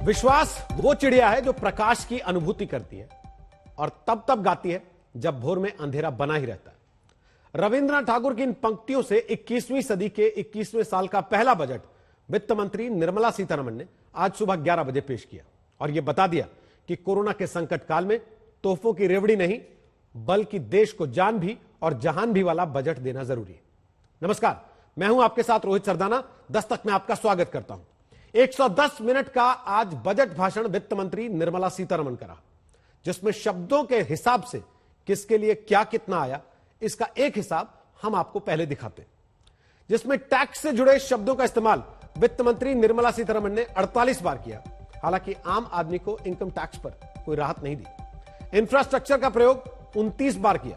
विश्वास वो चिड़िया है जो प्रकाश की अनुभूति करती है और तब गाती है जब भोर में अंधेरा बना ही रहता है। रविंद्रनाथ ठाकुर की इन पंक्तियों से 21वीं सदी के 21वें साल का पहला बजट वित्त मंत्री निर्मला सीतारमण ने आज सुबह 11 बजे पेश किया और यह बता दिया कि कोरोना के संकट काल में तोहफों की रेवड़ी नहीं बल्कि देश को जान भी और जहान भी वाला बजट देना जरूरी है। नमस्कार, मैं हूं आपके साथ रोहित सरदाना। दस्तक में आपका स्वागत करता हूं। 110 मिनट का आज बजट भाषण वित्त मंत्री निर्मला सीतारमण का रहा, जिसमें शब्दों के हिसाब से किसके लिए क्या कितना आया इसका एक हिसाब हम आपको पहले दिखाते हैं। जिसमें टैक्स से जुड़े शब्दों का इस्तेमाल वित्त मंत्री निर्मला सीतारमण ने 48 बार किया। हालांकि आम आदमी को इनकम टैक्स पर कोई राहत नहीं दी। इंफ्रास्ट्रक्चर का प्रयोग 29 बार किया।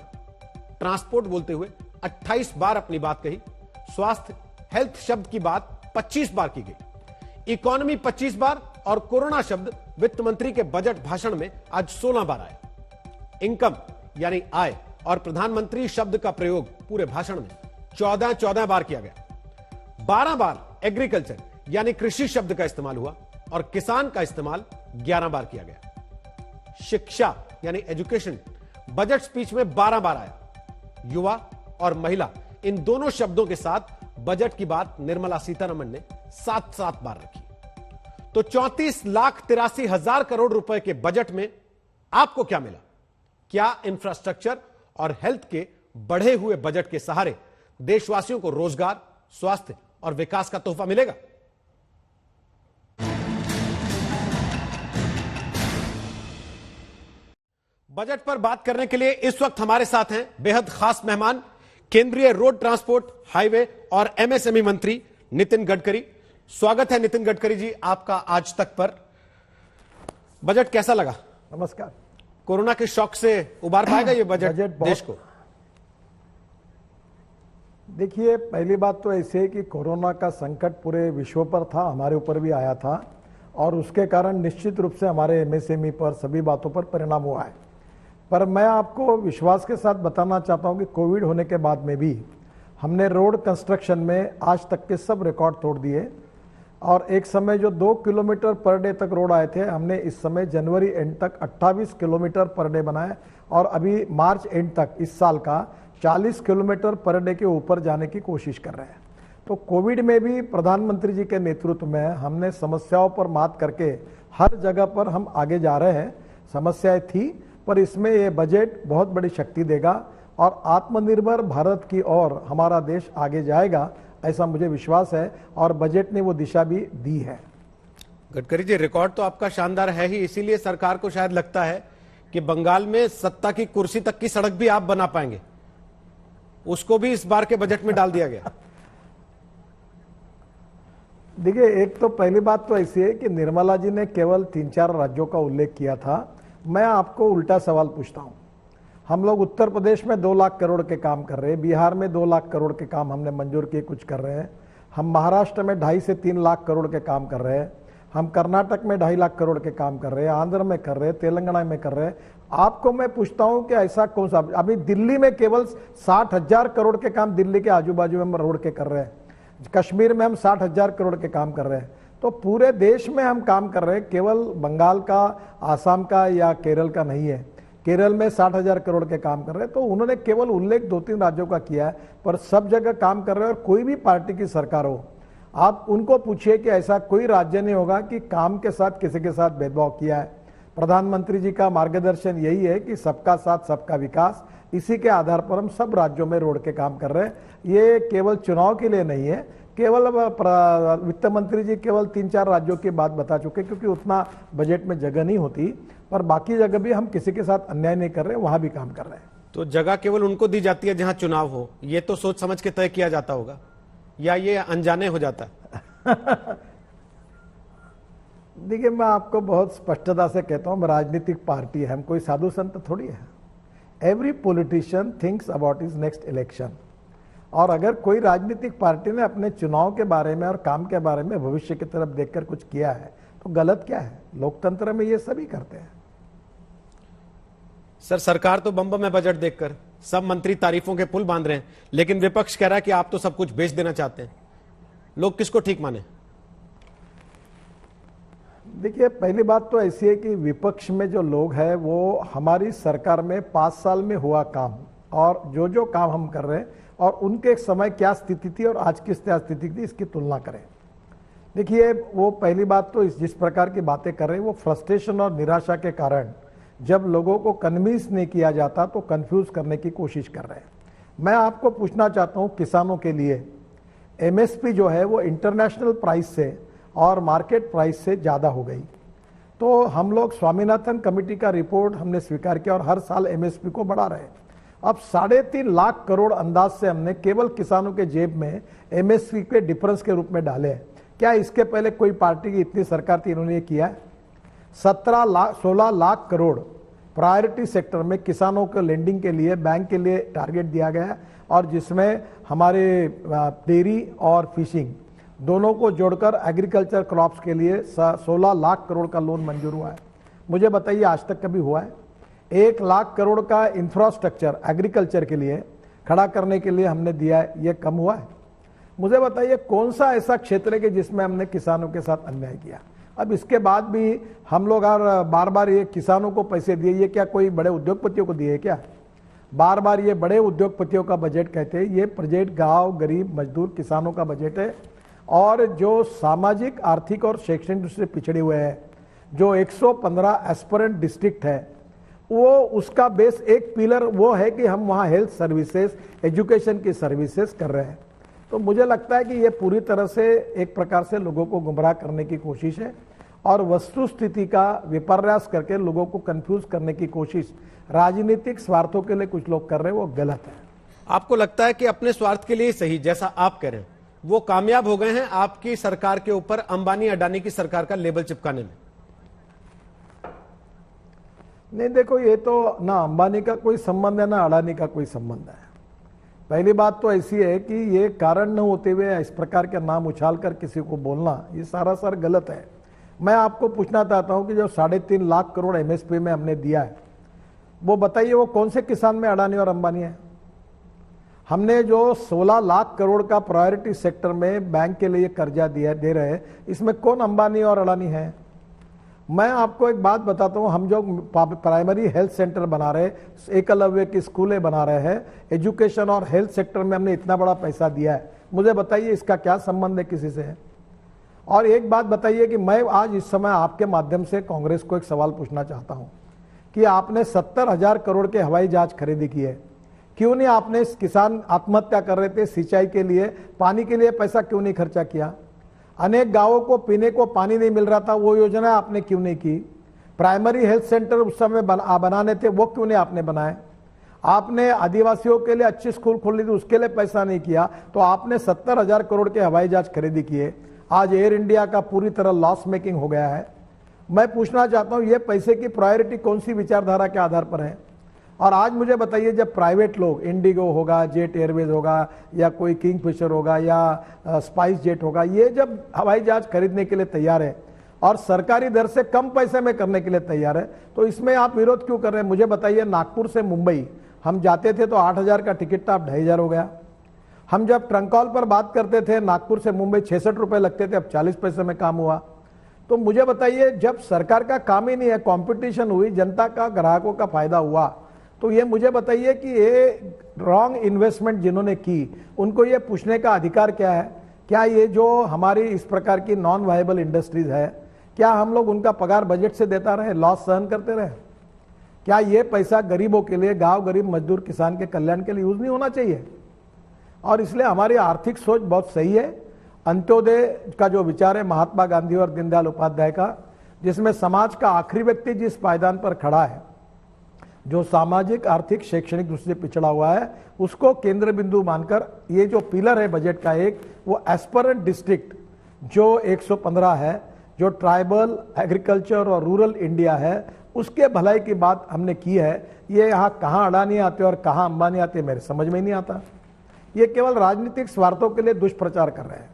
ट्रांसपोर्ट बोलते हुए 28 बार अपनी बात कही। स्वास्थ्य हेल्थ शब्द की बात 25 बार की गई। इकोनॉमी 25 बार और कोरोना शब्द वित्त मंत्री के बजट भाषण में आज 16 बार आया। इनकम यानी आय और प्रधानमंत्री शब्द का प्रयोग पूरे भाषण में 14 बार किया गया। 12 बार एग्रीकल्चर यानी कृषि शब्द का इस्तेमाल हुआ और किसान का इस्तेमाल 11 बार किया गया। शिक्षा यानी एजुकेशन बजट स्पीच में 12 बार आया। युवा और महिला इन दोनों शब्दों के साथ बजट की बात निर्मला सीतारमण ने 7 बार रखी। तो 34,83,000 करोड़ रुपए के बजट में आपको क्या मिला? क्या इंफ्रास्ट्रक्चर और हेल्थ के बढ़े हुए बजट के सहारे देशवासियों को रोजगार, स्वास्थ्य और विकास का तोहफा मिलेगा? बजट पर बात करने के लिए इस वक्त हमारे साथ हैं बेहद खास मेहमान, केंद्रीय रोड ट्रांसपोर्ट, हाईवे और एमएसएमई मंत्री नितिन गडकरी। स्वागत है नितिन गडकरी जी आपका आज तक पर। बजट कैसा लगा? नमस्कार। कोरोना के शॉक से उबार पाएगा ये बजट देश को? देखिए, पहली बात तो ऐसे है कि कोरोना का संकट पूरे विश्व पर था, हमारे ऊपर भी आया था और उसके कारण निश्चित रूप से हमारे एमएसएमई पर सभी बातों पर परिणाम हुआ है। पर मैं आपको विश्वास के साथ बताना चाहता हूं कि कोविड होने के बाद में भी हमने रोड कंस्ट्रक्शन में आज तक के सब रिकॉर्ड तोड़ दिए और एक समय जो 2 किलोमीटर पर डे तक रोड आए थे, हमने इस समय जनवरी एंड तक 28 किलोमीटर पर डे बनाए और अभी मार्च एंड तक इस साल का 40 किलोमीटर पर डे के ऊपर जाने की कोशिश कर रहे हैं। तो कोविड में भी प्रधानमंत्री जी के नेतृत्व में हमने समस्याओं पर मात करके हर जगह पर हम आगे जा रहे हैं। समस्याएं थी पर इसमें ये बजट बहुत बड़ी शक्ति देगा और आत्मनिर्भर भारत की ओर हमारा देश आगे जाएगा, ऐसा मुझे विश्वास है और बजट ने वो दिशा भी दी है। गडकरी जी, रिकॉर्ड तो आपका शानदार है ही, इसीलिए सरकार को शायद लगता है कि बंगाल में सत्ता की कुर्सी तक की सड़क भी आप बना पाएंगे। उसको भी इस बार के बजट में डाल दिया गया। देखिए, एक तो पहली बात तो ऐसी है कि निर्मला जी ने केवल 3-4 राज्यों का उल्लेख किया था। मैं आपको उल्टा सवाल पूछता हूं। हम लोग उत्तर प्रदेश में 2 लाख करोड़ के काम कर रहे हैं, बिहार में 2 लाख करोड़ के काम हमने मंजूर किए, कुछ कर रहे हैं। हम महाराष्ट्र में 2.5 से 3 लाख करोड़ के काम कर रहे हैं। हम कर्नाटक में 2.5 लाख करोड़ के काम कर रहे हैं, आंध्र में कर रहे हैं, तेलंगाना में कर रहे हैं। आपको मैं पूछता हूं कि ऐसा कौन सा, अभी दिल्ली में केवल 60,000 करोड़ के काम दिल्ली के आजू बाजू में रोड के कर रहे हैं। कश्मीर में हम 60,000 करोड़ के काम कर रहे हैं। तो पूरे देश में हम काम कर रहे हैं, केवल बंगाल का, आसाम का या केरल का नहीं है। केरल में 60,000 करोड़ के काम कर रहे हैं। तो उन्होंने केवल उल्लेख 2-3 राज्यों का किया है, पर सब जगह काम कर रहे हैं। और कोई भी पार्टी की सरकार हो, आप उनको पूछिए कि ऐसा कोई राज्य नहीं होगा कि काम के साथ किसी के साथ भेदभाव किया है। प्रधानमंत्री जी का मार्गदर्शन यही है कि सबका साथ सबका विकास, इसी के आधार पर हम सब राज्यों में रोड के काम कर रहे हैं। ये केवल चुनाव के लिए नहीं है, केवल वित्त मंत्री जी केवल 3-4 राज्यों की बात बता चुके, क्योंकि उतना बजट में जगह नहीं होती। पर बाकी जगह भी हम किसी के साथ अन्याय नहीं कर रहे, वहां भी काम कर रहे हैं। तो जगह केवल उनको दी जाती है जहां चुनाव हो, ये तो सोच समझ के तय किया जाता होगा या ये अनजाने हो जाता है? देखिए, मैं आपको बहुत स्पष्टता से कहता हूं, राजनीतिक पार्टी है, हम कोई साधु संत थोड़ी है। Every politician thinks about his next election. और अगर कोई राजनीतिक पार्टी ने अपने चुनाव के बारे में और काम के बारे में भविष्य की तरफ देखकर कुछ किया है तो गलत क्या है? लोकतंत्र में ये सभी करते हैं। सर, सरकार तो बम में बजट देखकर सब मंत्री तारीफों के पुल बांध रहे हैं, लेकिन विपक्ष कह रहा है कि आप तो सब कुछ बेच देना चाहते हैं। लोग किसको ठीक माने? देखिए, पहली बात तो ऐसी है कि विपक्ष में जो लोग हैं वो हमारी सरकार में 5 साल में हुआ काम और जो जो काम हम कर रहे हैं और उनके समय क्या स्थिति थी और आज किस क्या स्थिति थी, इसकी तुलना करें। देखिए, वो पहली बात तो जिस प्रकार की बातें कर रहे हैं वो फ्रस्ट्रेशन और निराशा के कारण जब लोगों को कन्विंस नहीं किया जाता तो कंफ्यूज करने की कोशिश कर रहे हैं। मैं आपको पूछना चाहता हूं, किसानों के लिए एमएसपी जो है वो इंटरनेशनल प्राइस से और मार्केट प्राइस से ज़्यादा हो गई। तो हम लोग स्वामीनाथन कमेटी का रिपोर्ट हमने स्वीकार किया और हर साल एमएसपी को बढ़ा रहे हैं। अब 3.5 लाख करोड़ अंदाज से हमने केवल किसानों के जेब में एमएसपी के डिफरेंस के रूप में डाले हैं। क्या इसके पहले कोई पार्टी की इतनी सरकार थी इन्होंने ये किया है? 16 लाख करोड़ प्रायोरिटी सेक्टर में किसानों के लेंडिंग के लिए बैंक के लिए टारगेट दिया गया है और जिसमें हमारे डेयरी और फिशिंग दोनों को जोड़कर एग्रीकल्चर क्रॉप्स के लिए 16 लाख करोड़ का लोन मंजूर हुआ है। मुझे बताइए, आज तक कभी हुआ है? 1 लाख करोड़ का इंफ्रास्ट्रक्चर एग्रीकल्चर के लिए खड़ा करने के लिए हमने दिया है, ये कम हुआ है? मुझे बताइए, कौन सा ऐसा क्षेत्र है कि जिसमें हमने किसानों के साथ अन्याय किया? अब इसके बाद भी हम लोग बार बार ये किसानों को पैसे दिए, ये क्या कोई बड़े उद्योगपतियों को दिए क्या? बार बार ये बड़े उद्योगपतियों का बजट कहते हैं, ये बजट गांव गरीब मजदूर किसानों का बजट है। और जो सामाजिक आर्थिक और शैक्षणिक दृष्टि से पिछड़े हुए हैं, जो 115 एस्पिरेंट डिस्ट्रिक्ट है, वो उसका बेस एक पिलर वो है कि हम वहाँ हेल्थ सर्विसेज एजुकेशन की सर्विसेज कर रहे हैं। तो मुझे लगता है कि ये पूरी तरह से एक प्रकार से लोगों को गुमराह करने की कोशिश है और वस्तु स्थिति का विपर्यास करके लोगों को कंफ्यूज करने की कोशिश राजनीतिक स्वार्थों के लिए कुछ लोग कर रहे हैं, वो गलत है। आपको लगता है कि अपने स्वार्थ के लिए सही, जैसा आप कह रहे हैं, वो कामयाब हो गए हैं आपकी सरकार के ऊपर अंबानी अडानी की सरकार का लेबल चिपकाने में? नहीं, देखो, ये तो ना अंबानी का कोई संबंध है ना अडानी का कोई संबंध है। पहली बात तो ऐसी है कि ये कारण न होते हुए इस प्रकार के नाम उछालकर किसी को बोलना ये सरासर गलत है। मैं आपको पूछना चाहता हूं कि जो 3.5 लाख करोड़ एमएसपी में हमने दिया है, वो बताइए वो कौन से किसान में अडानी और अंबानी है? हमने जो 16 लाख करोड़ का प्रायोरिटी सेक्टर में बैंक के लिए कर्जा दे रहे हैं, इसमें कौन अंबानी और अडानी है? मैं आपको एक बात बताता हूं, हम जो प्राइमरी हेल्थ सेंटर बना रहे, एकलव्य की स्कूलें बना रहे हैं, एजुकेशन और हेल्थ सेक्टर में हमने इतना बड़ा पैसा दिया है, मुझे बताइए इसका क्या संबंध है किसी से? और एक बात बताइए कि मैं आज इस समय आपके माध्यम से कांग्रेस को एक सवाल पूछना चाहता हूं कि आपने 70,000 करोड़ के हवाई जहाज खरीदी की है, क्यों नहीं आपने किसान आत्महत्या कर रहे थे सिंचाई के लिए, पानी के लिए पैसा क्यों नहीं खर्चा किया? अनेक गांवों को पीने को पानी नहीं मिल रहा था, वो योजना आपने क्यों नहीं की? प्राइमरी हेल्थ सेंटर उस समय बनाने थे, वो क्यों नहीं आपने बनाए? आपने आदिवासियों के लिए अच्छी स्कूल खोली थी, उसके लिए पैसा नहीं किया, तो आपने 70,000 करोड़ के हवाई जहाज खरीदी किए। आज एयर इंडिया का पूरी तरह लॉस मेकिंग हो गया है। मैं पूछना चाहता हूं, ये पैसे की प्रायोरिटी कौन सी विचारधारा के आधार पर है? और आज मुझे बताइए, जब प्राइवेट लोग इंडिगो होगा, जेट एयरवेज होगा या कोई किंगफिशर होगा या स्पाइस जेट होगा, ये जब हवाई जहाज खरीदने के लिए तैयार है और सरकारी दर से कम पैसे में करने के लिए तैयार है, तो इसमें आप विरोध क्यों कर रहे हैं? मुझे बताइए, नागपुर से मुंबई हम जाते थे तो 8,000 का टिकट था, अब 2,500 हो गया। हम जब ट्रंक कॉल पर बात करते थे नागपुर से मुंबई 66 रुपए लगते थे, अब 40 पैसे में काम हुआ। तो मुझे बताइए, जब सरकार का काम ही नहीं है, कंपटीशन हुई, जनता का ग्राहकों का फायदा हुआ, तो ये मुझे बताइए कि ये रॉन्ग इन्वेस्टमेंट जिन्होंने की उनको ये पूछने का अधिकार क्या है? क्या ये जो हमारी इस प्रकार की नॉन वायबल इंडस्ट्रीज है, क्या हम लोग उनका पगार बजट से देता रहे, लॉस सहन करते रहे? क्या ये पैसा गरीबों के लिए, गांव गरीब मजदूर किसान के कल्याण के लिए यूज नहीं होना चाहिए? और इसलिए हमारी आर्थिक सोच बहुत सही है। अंत्योदय का जो विचार है महात्मा गांधी और दीनदयाल उपाध्याय का, जिसमें समाज का आखिरी व्यक्ति जिस पायदान पर खड़ा है, जो सामाजिक आर्थिक शैक्षणिक दृष्टि से पिछड़ा हुआ है, उसको केंद्र बिंदु मानकर ये जो पिलर है बजट का एक, वो एस्पिरेंट डिस्ट्रिक्ट जो 115 है, जो ट्राइबल एग्रीकल्चर और रूरल इंडिया है, उसके भलाई की बात हमने की है। ये यहाँ कहाँ अडानी आते और कहाँ अंबानी आते मेरे समझ में नहीं आता। ये केवल राजनीतिक स्वार्थों के लिए दुष्प्रचार कर रहे हैं।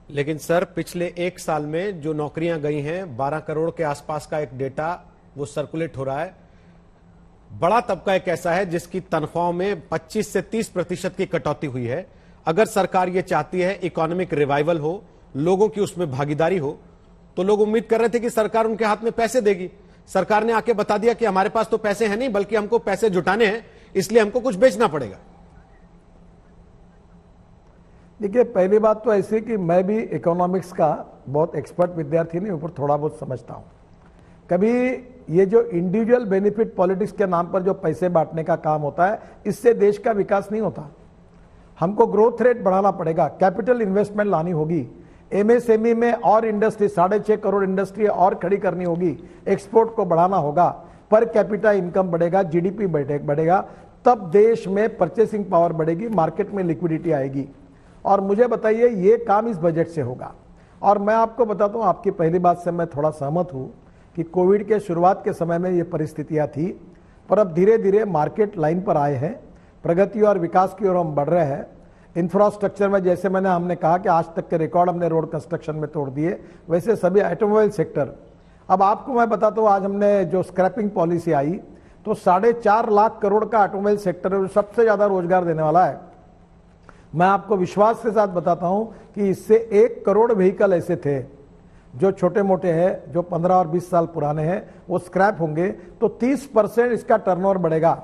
लेकिन सर, पिछले 1 साल में जो नौकरियां गई हैं, 12 करोड़ के आसपास का एक डेटा वो सर्कुलेट हो रहा है। बड़ा तबका एक ऐसा है जिसकी तनख्वाहों में 25 से 30% की कटौती हुई है। अगर सरकार ये चाहती है इकोनॉमिक रिवाइवल हो, लोगों की उसमें भागीदारी हो, तो लोग उम्मीद कर रहे थे कि सरकार उनके हाथ में पैसे देगी। सरकार ने आके बता दिया कि हमारे पास तो पैसे हैं नहीं, बल्कि हमको पैसे जुटाने हैं, इसलिए हमको कुछ बेचना पड़ेगा। देखिए, पहली बात तो ऐसी कि मैं भी इकोनॉमिक्स का बहुत एक्सपर्ट विद्यार्थी नहीं, ऊपर थोड़ा बहुत समझता हूं। कभी ये जो इंडिविजुअल बेनिफिट पॉलिटिक्स के नाम पर जो पैसे बांटने का काम होता है, इससे देश का विकास नहीं होता। हमको ग्रोथ रेट बढ़ाना पड़ेगा, कैपिटल इन्वेस्टमेंट लानी होगी, एमएसएमई में और इंडस्ट्री 6.5 करोड़ इंडस्ट्री और खड़ी करनी होगी, एक्सपोर्ट को बढ़ाना होगा, पर कैपिटा इनकम बढ़ेगा, जीडीपी बढ़ेगा, तब देश में परचेसिंग पावर बढ़ेगी, मार्केट में लिक्विडिटी आएगी। और मुझे बताइए, ये काम इस बजट से होगा। और मैं आपको बताता हूं, आपकी पहली बात से मैं थोड़ा सहमत हूं कि कोविड के शुरुआत के समय में ये परिस्थितियां थी, पर अब धीरे धीरे मार्केट लाइन पर आए हैं, प्रगति और विकास की ओर हम बढ़ रहे हैं। इंफ्रास्ट्रक्चर में जैसे हमने कहा कि आज तक के रिकॉर्ड हमने रोड कंस्ट्रक्शन में तोड़ दिए, वैसे सभी ऑटोमोबाइल सेक्टर। अब आपको मैं बताता हूँ, आज हमने जो स्क्रैपिंग पॉलिसी आई तो 4.5 लाख करोड़ का ऑटोमोबाइल सेक्टर है, सबसे ज्यादा रोजगार देने वाला है। मैं आपको विश्वास के साथ बताता हूं कि इससे 1 करोड़ व्हीकल ऐसे थे जो छोटे मोटे हैं, जो 15 और 20 साल पुराने हैं, वो स्क्रैप होंगे, तो 30% इसका टर्नओवर बढ़ेगा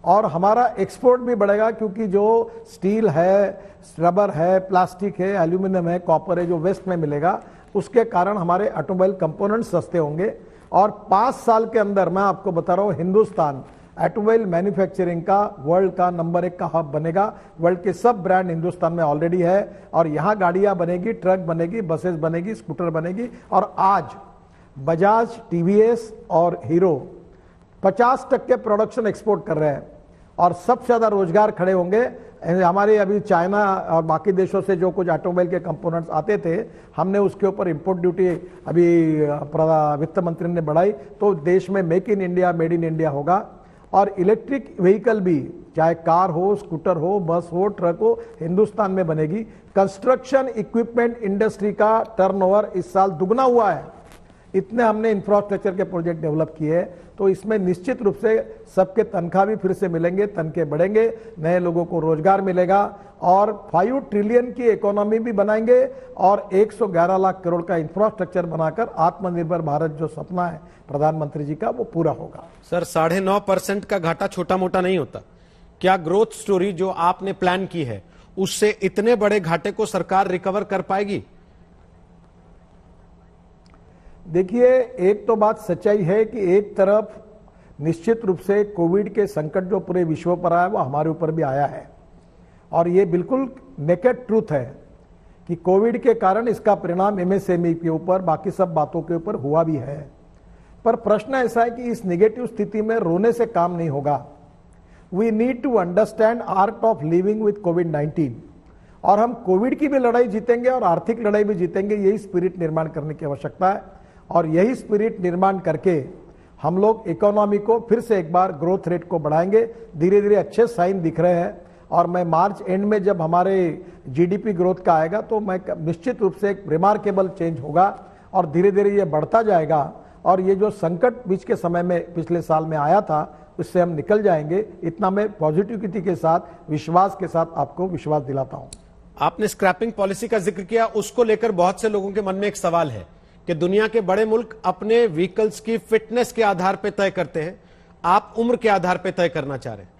और हमारा एक्सपोर्ट भी बढ़ेगा, क्योंकि जो स्टील है, रबर है, प्लास्टिक है, एल्यूमिनियम है, कॉपर है, जो वेस्ट में मिलेगा, उसके कारण हमारे ऑटोमोबाइल कंपोनेंट सस्ते होंगे। और 5 साल के अंदर मैं आपको बता रहा हूं, हिंदुस्तान ऑटोमोबाइल मैन्युफैक्चरिंग का वर्ल्ड का नंबर 1 का हब बनेगा। वर्ल्ड के सब ब्रांड हिंदुस्तान में ऑलरेडी है और यहां गाड़ियां बनेगी, ट्रक बनेगी, बसेस बनेगी, स्कूटर बनेगी। और आज बजाज, टीवीएस और हीरो 50% प्रोडक्शन एक्सपोर्ट कर रहे हैं और सबसे ज्यादा रोजगार खड़े होंगे। हमारे अभी चाइना और बाकी देशों से जो कुछ ऑटोमोबाइल के कंपोनेंट्स आते थे, हमने उसके ऊपर इंपोर्ट ड्यूटी अभी वित्त मंत्री ने बढ़ाई, तो देश में make in India, made in India होगा। और इलेक्ट्रिक व्हीकल भी, चाहे कार हो, स्कूटर हो, बस हो, ट्रक हो, हिंदुस्तान में बनेगी। कंस्ट्रक्शन इक्विपमेंट इंडस्ट्री का टर्नओवर इस साल दुगना हुआ है। इतने हमने इंफ्रास्ट्रक्चर के प्रोजेक्ट डेवलप किए हैं, तो इसमें निश्चित रूप से सबके तनख्वाह भी फिर से मिलेंगे, तनखे बढ़ेंगे, नए लोगों को रोजगार मिलेगा और 5 ट्रिलियन की इकोनॉमी भी बनाएंगे और 111 लाख करोड़ का इंफ्रास्ट्रक्चर बनाकर आत्मनिर्भर भारत जो सपना है प्रधानमंत्री जी का, वो पूरा होगा। सर, 9.5% का घाटा छोटा मोटा नहीं होता। क्या ग्रोथ स्टोरी जो आपने प्लान की है, उससे इतने बड़े घाटे को सरकार रिकवर कर पाएगी? देखिए, एक तो बात सच्चाई है कि एक तरफ निश्चित रूप से कोविड के संकट जो पूरे विश्व पर आया, वो हमारे ऊपर भी आया है और ये बिल्कुल नेकेड ट्रूथ है कि कोविड के कारण इसका परिणाम एमएसएमई के ऊपर, बाकी सब बातों के ऊपर हुआ भी है। पर प्रश्न ऐसा है कि इस नेगेटिव स्थिति में रोने से काम नहीं होगा। We need to understand art of living with कोविड-19 और हम कोविड की भी लड़ाई जीतेंगे और आर्थिक लड़ाई भी जीतेंगे। यही स्पिरिट निर्माण करने की आवश्यकता है और यही स्पिरिट निर्माण करके हम लोग इकोनॉमी को फिर से एक बार ग्रोथ रेट को बढ़ाएंगे। धीरे धीरे अच्छे साइन दिख रहे हैं और मैं मार्च एंड में जब हमारे जीडीपी ग्रोथ का आएगा तो मैं निश्चित रूप से एक रिमार्केबल चेंज होगा और धीरे धीरे ये बढ़ता जाएगा और ये जो संकट बीच के समय में पिछले साल में आया था, उससे हम निकल जाएंगे। इतना मैं पॉजिटिविटी के साथ, विश्वास के साथ आपको विश्वास दिलाता हूं। आपने स्क्रैपिंग पॉलिसी का जिक्र किया, उसको लेकर बहुत से लोगों के मन में एक सवाल है कि दुनिया के बड़े मुल्क अपने व्हीकल्स की फिटनेस के आधार पर तय करते हैं, आप उम्र के आधार पर तय करना चाह रहे हैं।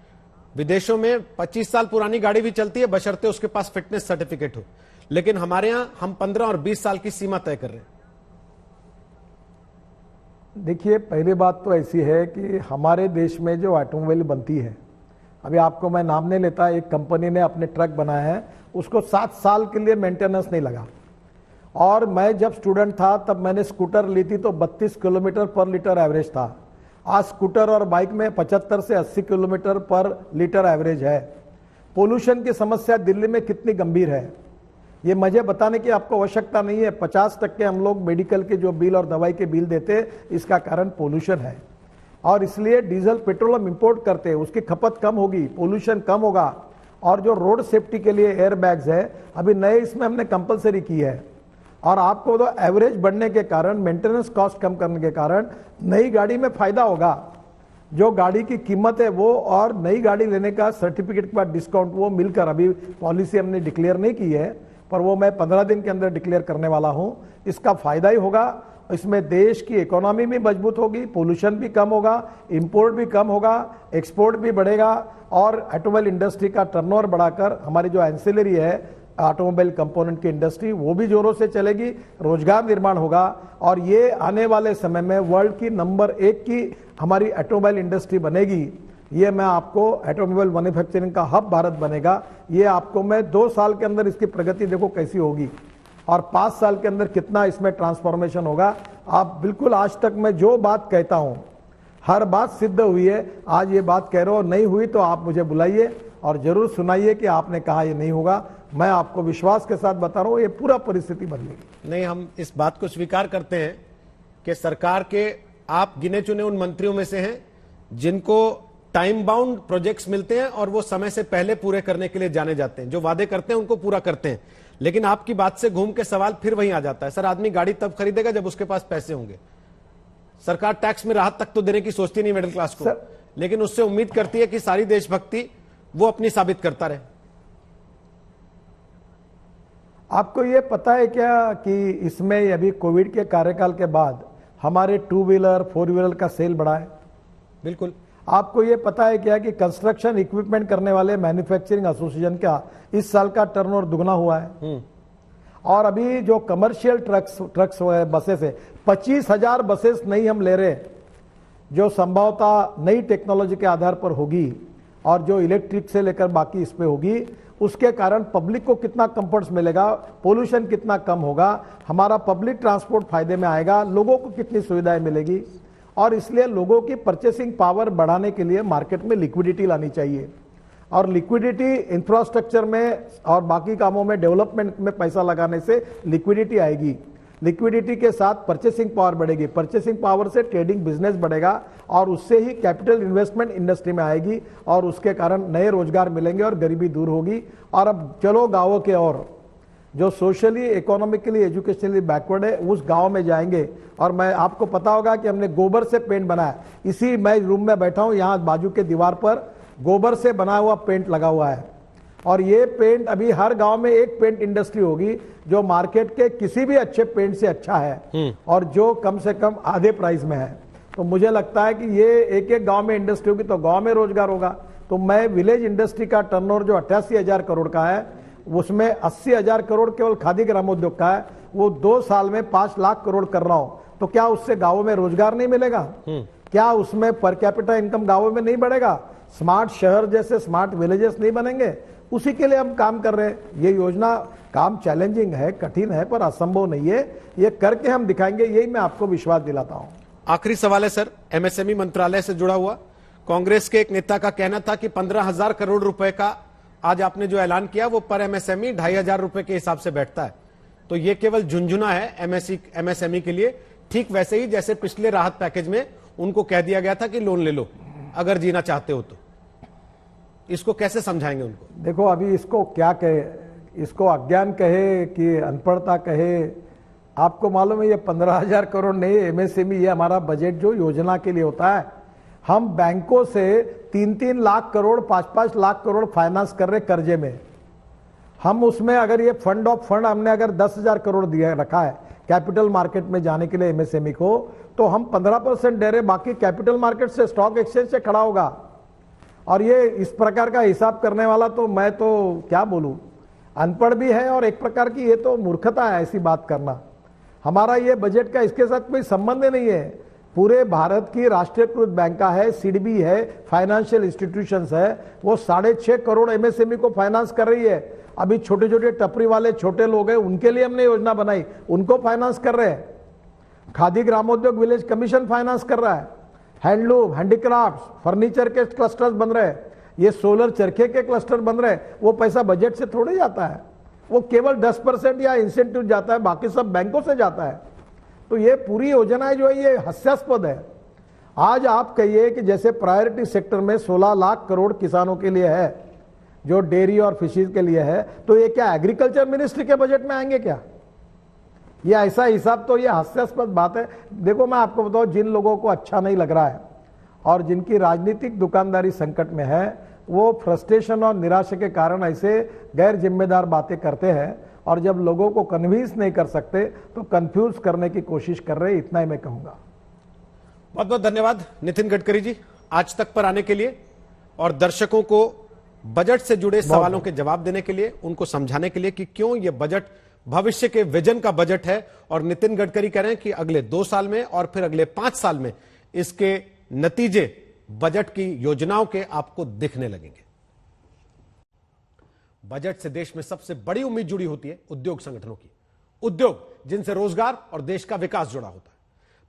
विदेशों में 25 साल पुरानी गाड़ी भी चलती है बशर्ते उसके पास फिटनेस सर्टिफिकेट हो, लेकिन हमारे यहां हम 15 और 20 साल की सीमा तय कर रहे हैं। देखिए, पहली बात तो ऐसी है कि हमारे देश में जो ऑटोमोबाइल बनती है, अभी आपको मैं नाम नहीं लेता, एक कंपनी ने अपने ट्रक बनाया है, उसको 7 साल के लिए मेंटेनेंस नहीं लगा। और मैं जब स्टूडेंट था तब मैंने स्कूटर ली थी तो 32 किलोमीटर पर लीटर एवरेज था। आज स्कूटर और बाइक में 75 से 80 किलोमीटर पर लीटर एवरेज है। पोल्यूशन की समस्या दिल्ली में कितनी गंभीर है, ये मुझे बताने की आपको आवश्यकता नहीं है। 50% हम लोग मेडिकल के जो बिल और दवाई के बिल देते, इसका कारण पोल्यूशन है। और इसलिए डीजल पेट्रोल हम इंपोर्ट करते हैं, उसकी खपत कम होगी, पोल्यूशन कम होगा। और जो रोड सेफ्टी के लिए एयर बैग्स है, अभी नए इसमें हमने कंपलसरी की है। और आपको तो एवरेज बढ़ने के कारण, मेंटेनेंस कॉस्ट कम करने के कारण नई गाड़ी में फायदा होगा। जो गाड़ी की कीमत है वो और नई गाड़ी लेने का सर्टिफिकेट के बाद डिस्काउंट, वो मिलकर, अभी पॉलिसी हमने डिक्लेयर नहीं की है, पर वो मैं 15 दिन के अंदर डिक्लेयर करने वाला हूं। इसका फायदा ही होगा, इसमें देश की इकोनॉमी भी मजबूत होगी, पोल्यूशन भी कम होगा, इंपोर्ट भी कम होगा, एक्सपोर्ट भी बढ़ेगा और ऑटोमोबाइल इंडस्ट्री का टर्नओवर बढ़ाकर हमारी जो एंसिलरी है ऑटोमोबाइल कंपोनेंट की इंडस्ट्री वो भी जोरों से चलेगी, रोजगार निर्माण होगा और ये आने वाले समय में वर्ल्ड की नंबर 1 की हमारी ऑटोमोबाइल इंडस्ट्री बनेगी। ये मैं आपको ऑटोमोबाइल मैन्युफैक्चरिंग का हब भारत बनेगा, ये आपको मैं 2 साल के अंदर इसकी प्रगति देखो कैसी होगी और 5 साल के अंदर कितना इसमें ट्रांसफॉर्मेशन होगा। आप बिल्कुल आज तक मैं जो बात कहता हूं हर बात सिद्ध हुई है, आज ये बात कह रहे हो, नहीं हुई तो आप मुझे बुलाइए और जरूर सुनाइए कि आपने कहा ये नहीं होगा। मैं आपको विश्वास के साथ बता रहा हूं ये पूरा परिस्थिति बदलेगी। नहीं, हम इस बात को स्वीकार करते हैं कि सरकार के आप गिने चुने उन मंत्रियों में से हैं जिनको टाइम बाउंड प्रोजेक्ट्स मिलते हैं और वो समय से पहले पूरे करने के लिए जाने जाते हैं, जो वादे करते हैं उनको पूरा करते हैं। लेकिन आपकी बात से घूम के सवाल फिर वहीं आ जाता है, सर आदमी गाड़ी तब खरीदेगा जब उसके पास पैसे होंगे। सरकार टैक्स में राहत तक तो देने की सोचती नहीं मिडिल क्लास को, लेकिन उससे उम्मीद करती है कि सारी देशभक्ति वो अपनी साबित करता रहे। आपको ये पता है क्या कि इसमें अभी कोविड के कार्यकाल के बाद हमारे 2 व्हीलर 4 व्हीलर का सेल बढ़ा है? बिल्कुल। आपको ये पता है क्या कि कंस्ट्रक्शन इक्विपमेंट करने वाले मैन्युफैक्चरिंग एसोसिएशन का इस साल का टर्नओवर दुगना हुआ है? और अभी जो कमर्शियल ट्रक्स बसेस है 25,000 बसेस नहीं हम ले रहे, जो संभवतः नई टेक्नोलॉजी के आधार पर होगी और जो इलेक्ट्रिक से लेकर बाकी इस पे होगी, उसके कारण पब्लिक को कितना कंफर्ट्स मिलेगा, पोल्यूशन कितना कम होगा, हमारा पब्लिक ट्रांसपोर्ट फायदे में आएगा, लोगों को कितनी सुविधाएं मिलेगी। और इसलिए लोगों की परचेसिंग पावर बढ़ाने के लिए मार्केट में लिक्विडिटी लानी चाहिए और लिक्विडिटी इंफ्रास्ट्रक्चर में और बाकी कामों में डेवलपमेंट में पैसा लगाने से लिक्विडिटी आएगी। लिक्विडिटी के साथ परचेसिंग पावर बढ़ेगी, परचेसिंग पावर से ट्रेडिंग बिजनेस बढ़ेगा और उससे ही कैपिटल इन्वेस्टमेंट इंडस्ट्री में आएगी और उसके कारण नए रोजगार मिलेंगे और गरीबी दूर होगी। और अब चलो गांवों के और जो सोशली इकोनॉमिकली एजुकेशनली बैकवर्ड है उस गांव में जाएंगे और मैं आपको पता होगा कि हमने गोबर से पेंट बनाया, इसी मैं रूम में बैठा हूं, यहां बाजू के दीवार पर गोबर से बना हुआ पेंट लगा हुआ है और ये पेंट अभी हर गांव में एक पेंट इंडस्ट्री होगी जो मार्केट के किसी भी अच्छे पेंट से अच्छा है और जो कम से कम आधे प्राइस में है। तो मुझे लगता है कि ये एक एक गांव में इंडस्ट्री होगी तो गांव में रोजगार होगा। तो मैं विलेज इंडस्ट्री का टर्नओवर जो 88,000 करोड़ का है उसमें 80,000 करोड़ केवल खादी ग्रामोद्योग का है, वो 2 साल में 5 लाख करोड़ कर रहा हूं। तो क्या उससे गांवों में रोजगार नहीं मिलेगा? क्या उसमें पर कैपिटा इनकम गांवों में नहीं बढ़ेगा? स्मार्ट शहर जैसे स्मार्ट विलेजेस नहीं बनेंगे? उसी के लिए हम काम कर रहे हैं। ये योजना काम चैलेंजिंग है, कठिन है, पर असंभव नहीं है, ये करके हम दिखाएंगे, यही मैं आपको विश्वास दिलाता हूं। आखिरी सवाल है सर, एमएसएमई मंत्रालय से जुड़ा हुआ। कांग्रेस के एक नेता का कहना था कि 15,000 करोड़ रुपए का आज आपने जो ऐलान किया वो पर एमएसएमई 2,500 रुपए के हिसाब से बैठता है। तो ये केवल झुंझुना है एमएसएमई के लिए, ठीक वैसे ही जैसे पिछले राहत पैकेज में उनको कह दिया गया था कि लोन ले लो अगर जीना चाहते हो तो। इसको कैसे समझाएंगे उनको? देखो अभी इसको क्या कहे, इसको अज्ञान कहे कि अनपढ़ता कहे, आपको मालूम है ये 15,000 करोड़ नहीं एमएसएमई, ये हमारा बजट जो योजना के लिए होता है। हम बैंकों से 3-3 लाख करोड़ 5-5 लाख करोड़ फाइनेंस कर रहे कर्जे में। हम उसमें अगर ये फंड ऑफ फंड हमने अगर 10,000 करोड़ दिया रखा है कैपिटल मार्केट में जाने के लिए एमएसएमई को, तो हम 15% दे रहे, बाकी कैपिटल मार्केट से स्टॉक एक्सचेंज से खड़ा होगा। और ये इस प्रकार का हिसाब करने वाला तो मैं तो क्या बोलूं, अनपढ़ भी है और एक प्रकार की ये तो मूर्खता है ऐसी बात करना। हमारा ये बजट का इसके साथ कोई संबंध नहीं है। पूरे भारत की राष्ट्रीयकृत बैंक है, सिडबी है, फाइनेंशियल इंस्टीट्यूशंस है, वो 6.5 करोड़ एमएसएमई को फाइनेंस कर रही है। अभी छोटे छोटे टपरी वाले छोटे लोग हैं उनके लिए हमने योजना बनाई, उनको फाइनेंस कर रहे हैं। खादी ग्रामोद्योग विलेज कमीशन फाइनेंस कर रहा है। हैंडलूम, हैंडीक्राफ्ट, फर्नीचर के क्लस्टर्स बन रहे हैं, ये सोलर चरखे के क्लस्टर बन रहे हैं। वो पैसा बजट से थोड़े जाता है, वो केवल 10% या इंसेंटिव जाता है, बाकी सब बैंकों से जाता है। तो ये पूरी योजना जो है ये हास्यास्पद है। आज आप कहिए कि जैसे प्रायोरिटी सेक्टर में 16 लाख करोड़ किसानों के लिए है, जो डेयरी और फिशरीज के लिए है, तो ये क्या एग्रीकल्चर मिनिस्ट्री के बजट में आएंगे क्या? ये ऐसा हिसाब, तो ये हास्यास्पद बात है। देखो मैं आपको बताऊं, जिन लोगों को अच्छा नहीं लग रहा है और जिनकी राजनीतिक दुकानदारी संकट में है, वो फ्रस्ट्रेशन और निराशा के कारण ऐसे गैर जिम्मेदार बातें करते हैं। और जब लोगों को कन्विंस नहीं कर सकते तो कंफ्यूज करने की कोशिश कर रहे, इतना ही मैं कहूंगा। बहुत बहुत धन्यवाद नितिन गडकरी जी आज तक पर आने के लिए और दर्शकों को बजट से जुड़े सवालों के जवाब देने के लिए, उनको समझाने के लिए कि क्यों यह बजट भविष्य के विजन का बजट है। और नितिन गडकरी कह रहे हैं कि अगले 2 साल में और फिर अगले 5 साल में इसके नतीजे बजट की योजनाओं के आपको दिखने लगेंगे। बजट से देश में सबसे बड़ी उम्मीद जुड़ी होती है उद्योग संगठनों की, उद्योग जिनसे रोजगार और देश का विकास जुड़ा होता है।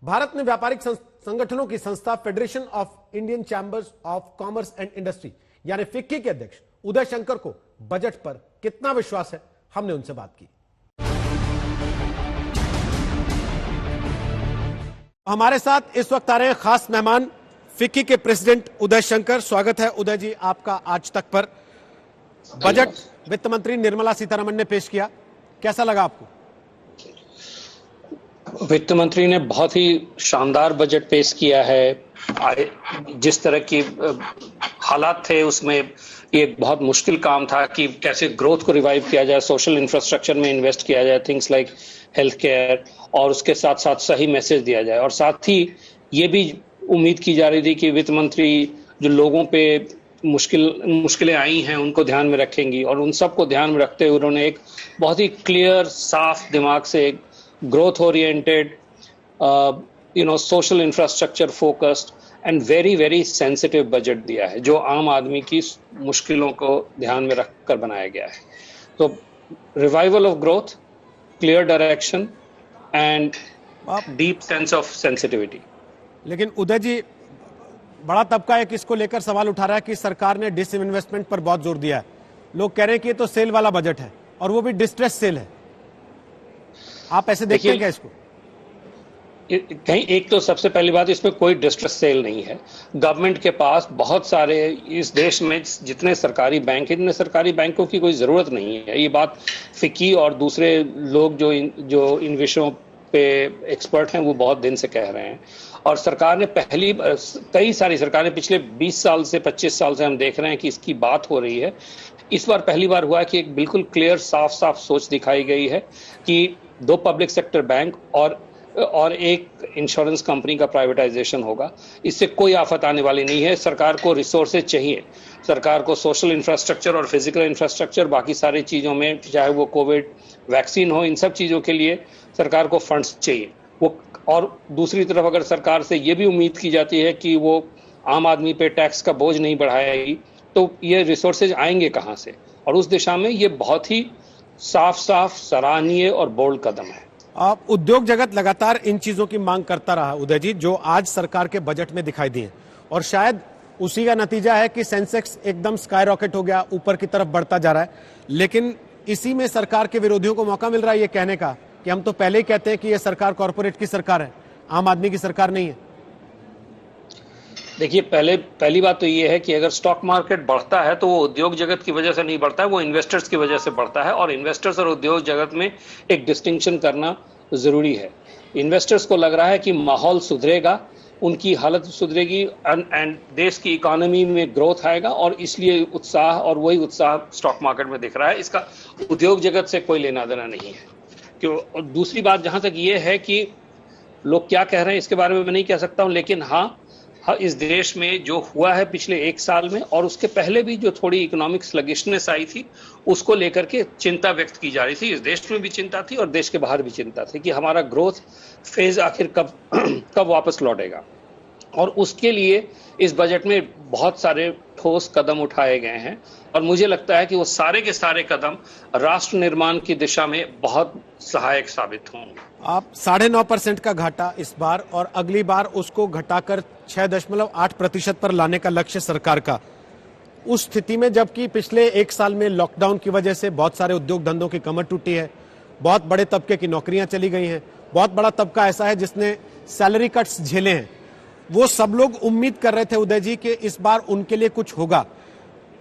भारत ने व्यापारिक संगठनों की संस्था federation of Indian chambers of commerce and industry यानी फिक्की के अध्यक्ष उदय शंकर को बजट पर कितना विश्वास है, हमने उनसे बात की। हमारे साथ इस वक्त आ रहे हैं खास मेहमान फिक्की के प्रेसिडेंट उदय शंकर। स्वागत है उदय जी आपका आज तक पर। बजट वित्त मंत्री निर्मला सीतारमण ने पेश किया, कैसा लगा आपको? वित्त मंत्री ने बहुत ही शानदार बजट पेश किया है। जिस तरह की हालात थे उसमें ये बहुत मुश्किल काम था कि कैसे ग्रोथ को रिवाइव किया जाए, सोशल इंफ्रास्ट्रक्चर में इन्वेस्ट किया जाए, थिंग्स लाइक हेल्थ केयर, और उसके साथ साथ सही मैसेज दिया जाए। और साथ ही ये भी उम्मीद की जा रही थी कि वित्त मंत्री जो लोगों पे मुश्किलें आई हैं उनको ध्यान में रखेंगी, और उन सबको ध्यान में रखते हुए उन्होंने एक बहुत ही क्लियर साफ दिमाग से growth oriented social infrastructure focused and very very sensitive budget दिया है, जो आम आदमी की मुश्किलों को ध्यान में रखकर बनाया गया है। तो revival of growth, clear direction and deep sense of sensitivity. लेकिन उदय जी, बड़ा तबका एक इसको लेकर सवाल उठा रहा है कि सरकार ने डिसइन्वेस्टमेंट पर बहुत जोर दिया है। लोग कह रहे हैं कि ये तो सेल वाला बजट है और वो भी डिस्ट्रेस सेल है। आप ऐसे देखते हैं क्या इसको? कहीं एक तो सबसे पहली बात, इसमें कोई डिस्ट्रेस सेल नहीं है। गवर्नमेंट के पास बहुत सारे, इस देश में जितने सरकारी बैंक हैं, इतने सरकारी बैंकों की कोई जरूरत नहीं है। ये बात फिक्की और दूसरे लोग जो इन विषयों पे एक्सपर्ट हैं वो बहुत दिन से कह रहे हैं। और सरकार ने कई सारी सरकारें पिछले 20 साल से 25 साल से हम देख रहे हैं कि इसकी बात हो रही है। इस बार पहली बार हुआ है कि एक बिल्कुल क्लियर साफ सोच दिखाई गई है कि 2 पब्लिक सेक्टर बैंक और एक इंश्योरेंस कंपनी का प्राइवेटाइजेशन होगा। इससे कोई आफत आने वाली नहीं है। सरकार को रिसोर्सेज चाहिए, सरकार को सोशल इंफ्रास्ट्रक्चर और फिजिकल इंफ्रास्ट्रक्चर, बाकी सारी चीज़ों में, चाहे वो कोविड वैक्सीन हो, इन सब चीज़ों के लिए सरकार को फंड्स चाहिए। और दूसरी तरफ अगर सरकार से ये भी उम्मीद की जाती है कि वो आम आदमी पे टैक्स का बोझ नहीं बढ़ाएगी, तो ये रिसोर्सेज आएंगे कहाँ से? और उस दिशा में ये बहुत ही साफ सराहनीय और बोल्ड कदम है। आप उद्योग जगत लगातार इन चीजों की मांग करता रहा उदय जी, जो आज सरकार के बजट में दिखाई दिए, और शायद उसी का नतीजा है कि सेंसेक्स एकदम स्काई रॉकेट हो गया, ऊपर की तरफ बढ़ता जा रहा है। लेकिन इसी में सरकार के विरोधियों को मौका मिल रहा है ये कहने का कि हम तो पहले ही कहते हैं कि ये सरकार कॉर्पोरेट की सरकार है, आम आदमी की सरकार नहीं है। देखिए, पहली बात तो ये है कि अगर स्टॉक मार्केट बढ़ता है तो वो उद्योग जगत की वजह से नहीं बढ़ता है, वो इन्वेस्टर्स की वजह से बढ़ता है। और इन्वेस्टर्स और उद्योग जगत में एक डिस्टिंक्शन करना जरूरी है। इन्वेस्टर्स को लग रहा है कि माहौल सुधरेगा, उनकी हालत सुधरेगी एंड देश की इकोनॉमी में ग्रोथ आएगा, और इसलिए उत्साह, और वही उत्साह स्टॉक मार्केट में दिख रहा है। इसका उद्योग जगत से कोई लेना देना नहीं है। क्यों? दूसरी बात जहां तक ये है कि लोग क्या कह रहे हैं इसके बारे में मैं नहीं कह सकता हूं, लेकिन हाँ, इस देश में जो हुआ है पिछले 1 साल में और उसके पहले भी जो थोड़ी इकोनॉमिक स्लगिशनेस आई थी, उसको लेकर के चिंता व्यक्त की जा रही थी। इस देश में भी चिंता थी और देश के बाहर भी चिंता थी कि हमारा ग्रोथ फेज आखिर कब वापस लौटेगा। और उसके लिए इस बजट में बहुत सारे ठोस कदम उठाए गए हैं, और मुझे लगता है कि वो सारे के सारे कदम राष्ट्र निर्माण की दिशा में बहुत सहायक साबित होंगे। आप 9.5% का घाटा इस बार, और अगली बार उसको घटाकर 6.8% पर लाने का लक्ष्य सरकार का। उस स्थिति में जबकि पिछले 1 साल में लॉकडाउन की वजह से बहुत सारे उद्योग धंधों की कमर टूटी है, बहुत बड़े तबके की नौकरियां चली गई हैं, बहुत बड़ा तबका ऐसा है जिसने सैलरी कट्स झेले हैं, वो सब लोग उम्मीद कर रहे थे उदय जी कि इस बार उनके लिए कुछ होगा।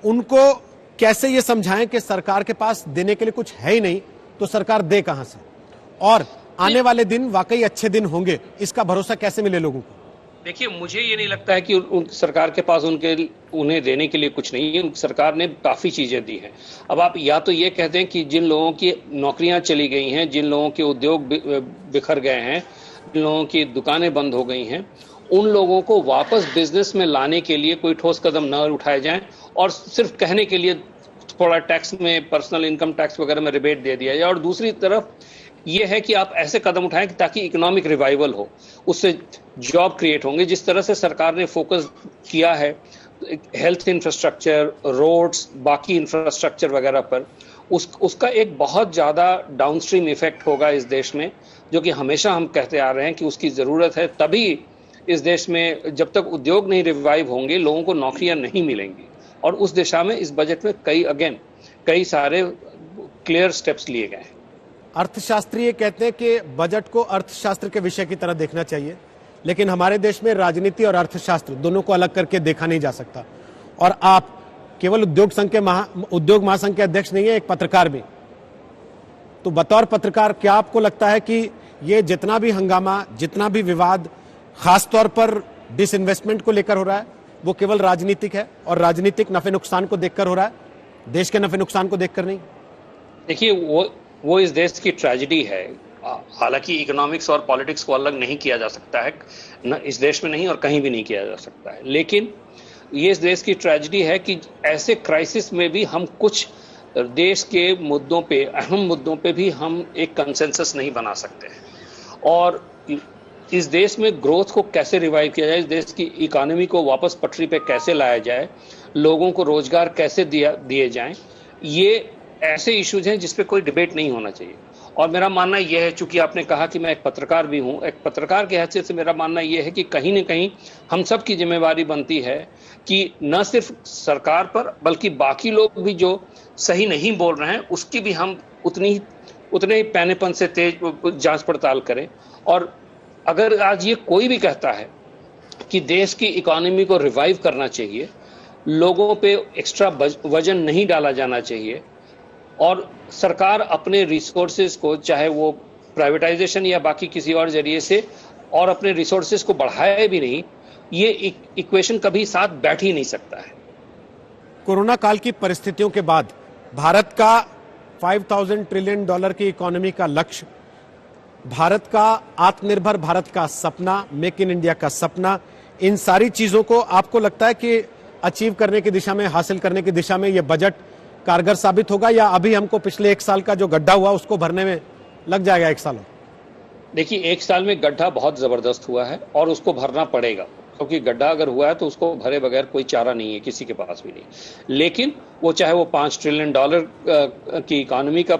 उनको कैसे ये समझाएं कि सरकार के पास देने के लिए कुछ है ही नहीं, तो सरकार दे कहां से? और आने वाले दिन वाकई अच्छे दिन होंगे, इसका भरोसा कैसे मिले लोगों को? देखिए, मुझे ये नहीं लगता है कि उन सरकार के पास उन्हें देने के लिए कुछ नहीं है। सरकार ने काफ़ी चीज़ें दी हैं। अब आप या तो ये कहते हैं कि जिन लोगों की नौकरियां चली गई हैं, जिन लोगों के उद्योग बिखर गए हैं, जिन लोगों की दुकानें बंद हो गई हैं, उन लोगों को वापस बिजनेस में लाने के लिए कोई ठोस कदम न उठाए जाएं और सिर्फ कहने के लिए थोड़ा टैक्स में, पर्सनल इनकम टैक्स वगैरह में रिबेट दे दिया जाए। और दूसरी तरफ ये है कि आप ऐसे कदम उठाएं ताकि इकोनॉमिक रिवाइवल हो, उससे जॉब क्रिएट होंगे। जिस तरह से सरकार ने फोकस किया है हेल्थ इंफ्रास्ट्रक्चर, रोड्स, बाकी इंफ्रास्ट्रक्चर वगैरह पर, उसका एक बहुत ज्यादा डाउनस्ट्रीम इफेक्ट होगा इस देश में, जो कि हमेशा हम कहते आ रहे हैं कि उसकी जरूरत है। तभी इस देश में जब तक उद्योग नहीं रिवाइव होंगे, लोगों को नौकरियां नहीं मिलेंगी। और उस दिशा में इस बजट में कई सारे क्लियर स्टेप्स लिए गए हैं। अर्थशास्त्री कहते हैं कि बजट को अर्थशास्त्र के विषय की तरह देखना चाहिए, लेकिन हमारे देश में राजनीति और अर्थशास्त्र दोनों को अलग करके देखा नहीं जा सकता। और आप केवल उद्योग महासंघ के अध्यक्ष नहीं है, एक पत्रकार भी। तो बतौर पत्रकार क्या आपको लगता है कि ये जितना भी हंगामा, जितना भी विवाद खासतौर पर डिसइन्वेस्टमेंट को लेकर हो रहा है, वो केवल राजनीतिक है और राजनीतिक नफे नुकसान को देखकर हो रहा है, देश के नफे नुकसान को देखकर नहीं? देखिए, वो इस देश की ट्रेजेडी है। हालांकि इकोनॉमिक्स और पॉलिटिक्स को अलग नहीं किया जा सकता है, न इस देश में नहीं और कहीं भी नहीं किया जा सकता है। लेकिन ये इस देश की ट्रेजेडी है कि ऐसे क्राइसिस में भी हम कुछ देश के मुद्दों पे, अहम मुद्दों पे भी हम एक कंसेंसस नहीं बना सकते हैं। और इस देश में ग्रोथ को कैसे रिवाइव किया जाए, इस देश की इकोनॉमी को वापस पटरी पे कैसे लाया जाए, लोगों को रोजगार कैसे दिए जाएं, ये ऐसे इश्यूज हैं जिस पे कोई डिबेट नहीं होना चाहिए। और मेरा मानना यह है, चूंकि आपने कहा कि मैं एक पत्रकार भी हूं, एक पत्रकार के हैसियत से मेरा मानना यह है कि कहीं न कहीं हम सब की जिम्मेवारी बनती है कि न सिर्फ सरकार पर बल्कि बाकी लोग भी जो सही नहीं बोल रहे हैं उसकी भी हम उतने ही पैनेपन से तेज जांच पड़ताल करें। और अगर आज ये कोई भी कहता है कि देश की इकोनॉमी को रिवाइव करना चाहिए, लोगों पे एक्स्ट्रा वजन नहीं डाला जाना चाहिए और सरकार अपने रिसोर्सेज को, चाहे वो प्राइवेटाइजेशन या बाकी किसी और जरिए से, और अपने रिसोर्सेज को बढ़ाए भी नहीं, ये इक्वेशन कभी साथ बैठ ही नहीं सकता है। कोरोना काल की परिस्थितियों के बाद भारत का 5000 ट्रिलियन डॉलर की इकोनॉमी का लक्ष्य, भारत का आत्मनिर्भर भारत का सपना, मेक इन इंडिया का सपना, इन सारी चीजों को आपको लगता है कि अचीव करने की दिशा में, हासिल करने की दिशा में यह बजट कारगर साबित होगा, या अभी हमको पिछले 1 साल का जो गड्ढा हुआ उसको भरने में लग जाएगा 1 साल? देखिए, 1 साल में गड्ढा बहुत जबरदस्त हुआ है और उसको भरना पड़ेगा, क्योंकि गड्ढा अगर हुआ है तो उसको भरे बगैर कोई चारा नहीं है, किसी के पास भी नहीं। लेकिन वो चाहे वो 5 ट्रिलियन डॉलर की इकोनॉमी का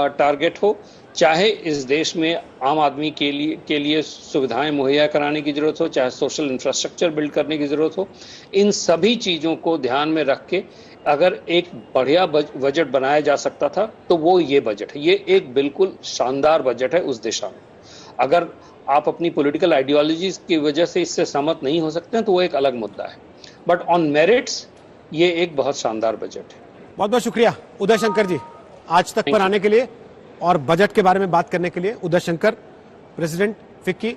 टारगेट हो, चाहे इस देश में आम आदमी के लिए सुविधाएं मुहैया कराने की जरूरत हो, चाहे सोशल इंफ्रास्ट्रक्चर बिल्ड करने की जरूरत हो, इन सभी चीजों को ध्यान में रख के अगर एक बढ़िया बजट बनाया जा सकता था तो वो ये बजट है। ये एक बिल्कुल शानदार बजट है उस दिशा में। अगर आप अपनी पॉलिटिकल आइडियोलॉजीज की वजह से इससे सहमत नहीं हो सकते हैं तो वो एक अलग मुद्दा है, बट ऑन मेरिट्स ये एक बहुत शानदार बजट है। बहुत बहुत शुक्रिया उदय शंकर जी, आज तक पर आने के लिए और बजट के बारे में बात करने के लिए। उदय शंकर, प्रेसिडेंट फिक्की,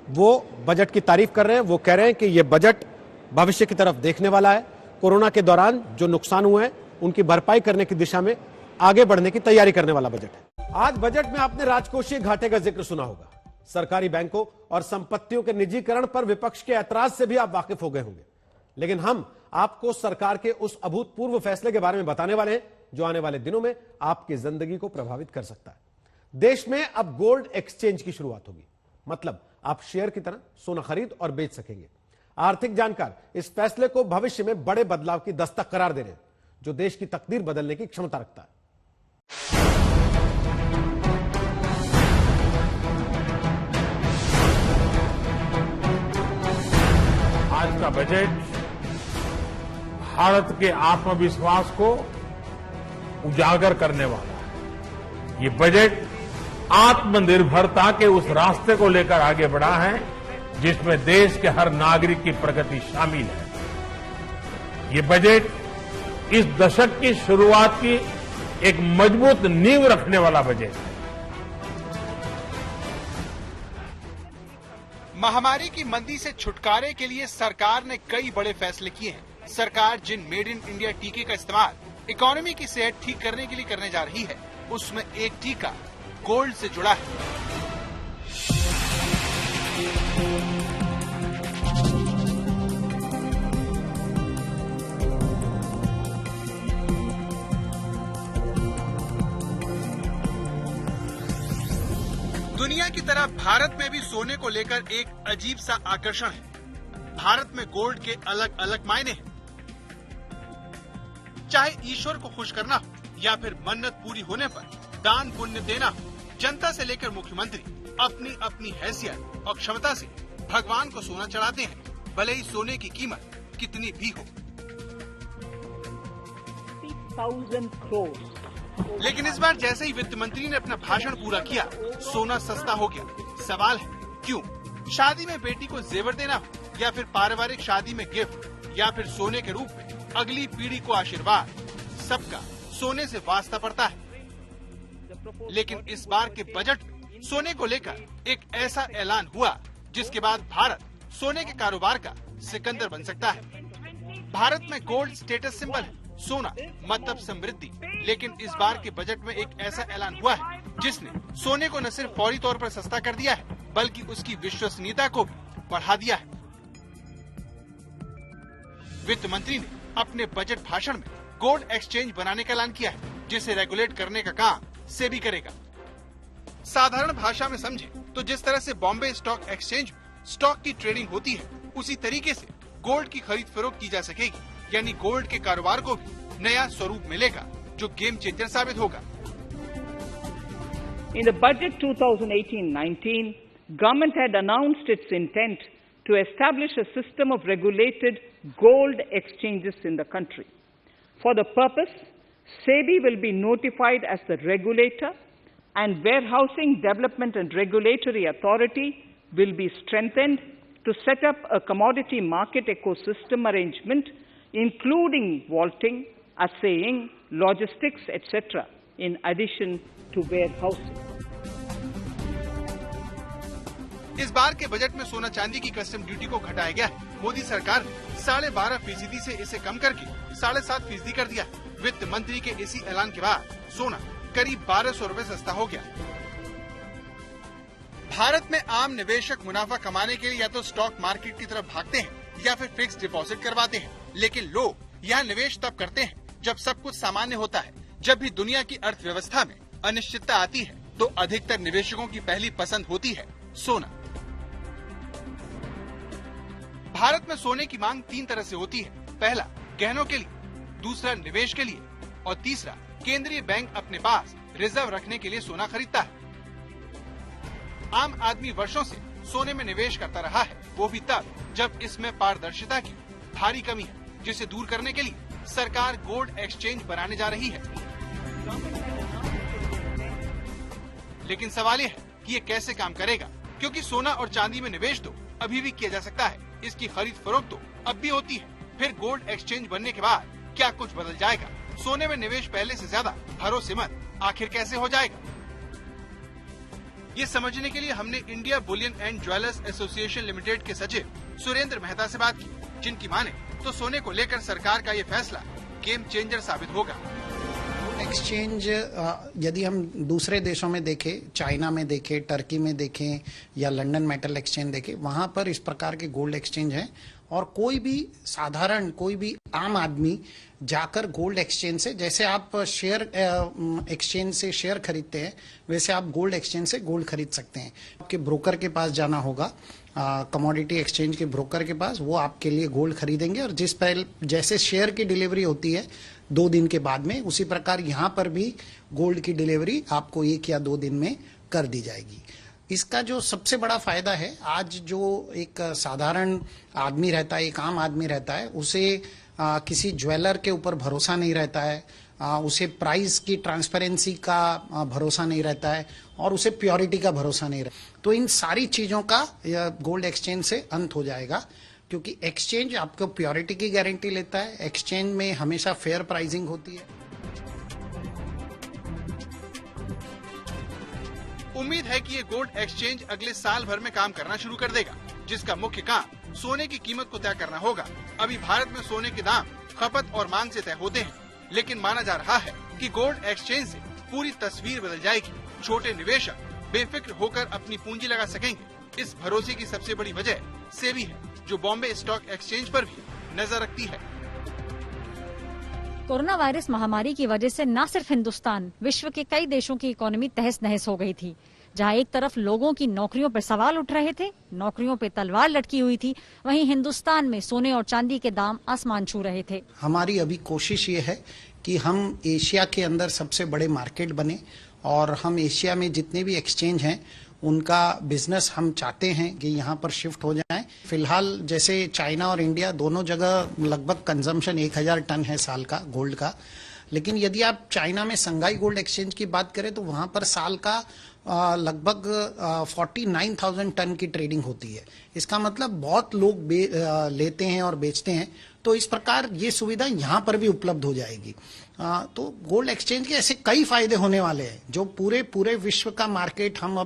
वो बजट की तारीफ कर रहे हैं। वो कह रहे हैं कि यह बजट भविष्य की तरफ देखने वाला है, कोरोना के दौरान जो नुकसान हुए हैं उनकी भरपाई करने की दिशा में आगे बढ़ने की तैयारी करने वाला बजट है। आज बजट में आपने राजकोषीय घाटे का जिक्र सुना होगा। सरकारी बैंकों और संपत्तियों के निजीकरण पर विपक्ष के ऐतराज से भी आप वाकिफ हो गए होंगे, लेकिन हम आपको सरकार के उस अभूतपूर्व फैसले के बारे में बताने वाले हैं जो आने वाले दिनों में आपकी जिंदगी को प्रभावित कर सकता है। देश में अब गोल्ड एक्सचेंज की शुरुआत होगी, मतलब आप शेयर की तरह सोना खरीद और बेच सकेंगे। आर्थिक जानकार इस फैसले को भविष्य में बड़े बदलाव की दस्तक करार दे रहे हैं, जो देश की तकदीर बदलने की क्षमता रखता है। आज का बजट भारत के आत्मविश्वास को उजागर करने वाला है। ये बजट आत्मनिर्भरता के उस रास्ते को लेकर आगे बढ़ा है जिसमें देश के हर नागरिक की प्रगति शामिल है। ये बजट इस दशक की शुरुआत की एक मजबूत नींव रखने वाला बजट है। महामारी की मंदी से छुटकारे के लिए सरकार ने कई बड़े फैसले किए हैं। सरकार जिन मेड इन इंडिया टीके का इस्तेमाल इकोनॉमी की सेहत ठीक करने के लिए करने जा रही है, उसमें एक टीका गोल्ड से जुड़ा है। दुनिया की तरह भारत में भी सोने को लेकर एक अजीब सा आकर्षण है। भारत में गोल्ड के अलग अलग मायने हैं। चाहे ईश्वर को खुश करना हो या फिर मन्नत पूरी होने पर दान पुण्य देना हो, जनता से लेकर मुख्यमंत्री अपनी अपनी हैसियत और क्षमता से भगवान को सोना चढ़ाते हैं, भले ही सोने की कीमत कितनी भी हो। 50,000 crores। लेकिन इस बार जैसे ही वित्त मंत्री ने अपना भाषण पूरा किया, सोना सस्ता हो गया। सवाल है क्यों? शादी में बेटी को जेवर देना हो या फिर पारिवारिक शादी में गिफ्ट या फिर सोने के रूप में अगली पीढ़ी को आशीर्वाद, सबका सोने से वास्ता पड़ता है। लेकिन इस बार के बजट में सोने को लेकर एक ऐसा ऐलान हुआ जिसके बाद भारत सोने के कारोबार का सिकंदर बन सकता है। भारत में गोल्ड स्टेटस सिंबल है, सोना मतलब समृद्धि। लेकिन इस बार के बजट में एक ऐसा ऐलान हुआ है जिसने सोने को न सिर्फ फौरी तौर पर सस्ता कर दिया है, बल्कि उसकी विश्वसनीयता को भी बढ़ा दिया है। वित्त मंत्री ने अपने बजट भाषण में गोल्ड एक्सचेंज बनाने का ऐलान किया है, जिसे रेगुलेट करने का काम सेबी करेगा। साधारण भाषा में समझे तो जिस तरह से बॉम्बे स्टॉक एक्सचेंज में स्टॉक की ट्रेडिंग होती है, उसी तरीके से गोल्ड की खरीद फरोख्त की जा सकेगी। यानी गोल्ड के कारोबार को भी नया स्वरूप मिलेगा, जो गेम चेंजर साबित होगा। In the budget 2018-19, government had announced its intent to establish a system of regulated gold exchanges in the country. For the purpose, SEBI will be notified as the regulator, and Warehousing Development and Regulatory Authority will be strengthened to set up a commodity market ecosystem arrangement, including vaulting, assaying, logistics, etc., in addition to warehousing. इस बार के budget में सोना चांदी की custom duty को घटाया गया है। मोदी सरकार ने 12.5% से इसे कम करके 7.5% कर दिया। वित्त मंत्री के इसी ऐलान के बाद सोना करीब 1200 रुपए सस्ता हो गया। भारत में आम निवेशक मुनाफा कमाने के लिए या तो स्टॉक मार्केट की तरफ भागते हैं या फिर फिक्स डिपॉजिट करवाते हैं। लेकिन लोग यहाँ निवेश तब करते हैं जब सब कुछ सामान्य होता है। जब भी दुनिया की अर्थव्यवस्था में अनिश्चितता आती है तो अधिकतर निवेशकों की पहली पसंद होती है सोना। भारत में सोने की मांग 3 तरह से होती है। पहला गहनों के लिए, दूसरा निवेश के लिए और तीसरा केंद्रीय बैंक अपने पास रिजर्व रखने के लिए सोना खरीदता है। आम आदमी वर्षों से सोने में निवेश करता रहा है, वो भी तब जब इसमें पारदर्शिता की भारी कमी है, जिसे दूर करने के लिए सरकार गोल्ड एक्सचेंज बनाने जा रही है। लेकिन सवाल ये है कि ये कैसे काम करेगा, क्योंकि सोना और चांदी में निवेश तो अभी भी किया जा सकता है, इसकी खरीद फरोख्त तो अब भी होती है। फिर गोल्ड एक्सचेंज बनने के बाद क्या कुछ बदल जाएगा? सोने में निवेश पहले से ज्यादा भरोसेमंद आखिर कैसे हो जाएगा? ये समझने के लिए हमने India Boolean and jewellers association limited के सचिव सुरेंद्र मेहता से बात की, जिनकी माने तो सोने को लेकर सरकार का ये फैसला गेम चेंजर साबित होगा। एक्सचेंज यदि हम दूसरे देशों में देखें, चाइना में देखें, टर्की में देखें या लंदन मेटल एक्सचेंज देखें, वहां पर इस प्रकार के गोल्ड एक्सचेंज हैं और कोई भी साधारण, कोई भी आम आदमी जाकर गोल्ड एक्सचेंज से, जैसे आप शेयर एक्सचेंज से शेयर खरीदते हैं, वैसे आप गोल्ड एक्सचेंज से गोल्ड खरीद सकते हैं। आपके ब्रोकर के पास जाना होगा, कमोडिटी एक्सचेंज के ब्रोकर के पास, वो आपके लिए गोल्ड खरीदेंगे और जैसे शेयर की डिलीवरी होती है 2 दिन के बाद में, उसी प्रकार यहाँ पर भी गोल्ड की डिलीवरी आपको 1 या 2 दिन में कर दी जाएगी। इसका जो सबसे बड़ा फायदा है, आज जो एक साधारण आदमी रहता है, एक आम आदमी रहता है, उसे किसी ज्वेलर के ऊपर भरोसा नहीं रहता है, उसे प्राइस की ट्रांसपेरेंसी का भरोसा नहीं रहता है और उसे प्योरिटी का भरोसा नहीं रहता। तो इन सारी चीजों का गोल्ड एक्सचेंज से अंत हो जाएगा, क्योंकि एक्सचेंज आपको प्योरिटी की गारंटी लेता है। एक्सचेंज में हमेशा फेयर प्राइसिंग होती है। उम्मीद है कि ये गोल्ड एक्सचेंज अगले साल भर में काम करना शुरू कर देगा। जिसका मुख्य काम सोने की कीमत को तय करना होगा। अभी भारत में सोने के दाम खपत और मांग से तय होते हैं, लेकिन माना जा रहा है कि गोल्ड एक्सचेंज से पूरी तस्वीर बदल जाएगी। छोटे निवेशक बेफिक्र होकर अपनी पूंजी लगा सकेंगे। इस भरोसे की सबसे बड़ी वजह सेबी है, जो बॉम्बे स्टॉक एक्सचेंज पर भी नजर रखती है। कोरोना वायरस महामारी की वजह से न सिर्फ हिंदुस्तान, विश्व के कई देशों की इकोनॉमी तहस नहस हो गई थी। जहां एक तरफ लोगों की नौकरियों पर सवाल उठ रहे थे, नौकरियों पे तलवार लटकी हुई थी, वहीं हिंदुस्तान में सोने और चांदी के दाम आसमान छू रहे थे। हमारी अभी कोशिश ये है कि हम एशिया के अंदर सबसे बड़े मार्केट बने और हम एशिया में जितने भी एक्सचेंज हैं उनका बिजनेस हम चाहते हैं कि यहाँ पर शिफ्ट हो जाए। फिलहाल जैसे चाइना और इंडिया दोनों जगह लगभग कंजम्पशन 1000 टन है साल का गोल्ड का, लेकिन यदि आप चाइना में संघाई गोल्ड एक्सचेंज की बात करें तो वहां पर साल का लगभग 49,000 टन की ट्रेडिंग होती है। इसका मतलब बहुत लोग लेते हैं और बेचते हैं, तो इस प्रकार ये सुविधा यहाँ पर भी उपलब्ध हो जाएगी। तो गोल्ड एक्सचेंज के ऐसे कई फायदे होने वाले हैं, जो पूरे विश्व का मार्केट हम